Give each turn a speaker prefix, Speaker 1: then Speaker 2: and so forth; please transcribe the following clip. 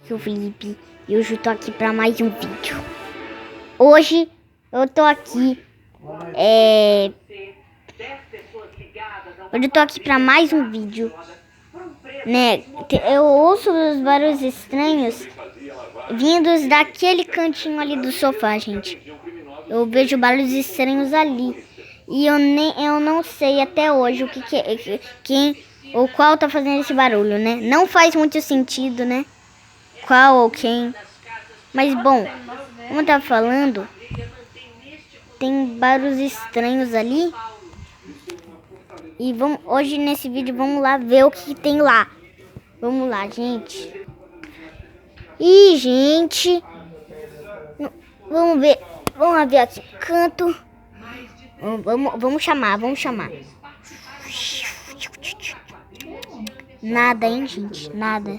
Speaker 1: sou o Felipe e hoje eu tô aqui pra mais um vídeo. Hoje eu tô aqui, hoje eu tô aqui pra mais um vídeo, né? Eu ouço os barulhos estranhos vindos daquele cantinho ali do sofá, gente. Eu vejo barulhos estranhos ali e eu não sei até hoje o que é, quem ou qual tá fazendo esse barulho, né? Não faz muito sentido, né? Qual ou quem. Mas bom, como eu tava falando, tem barulhos estranhos ali. E hoje nesse vídeo vamos lá ver o que tem lá. Vamos lá, gente. Ih, gente. Vamos ver. Vamos ver aqui no canto. Vamos chamar. Nada, hein, gente? Nada.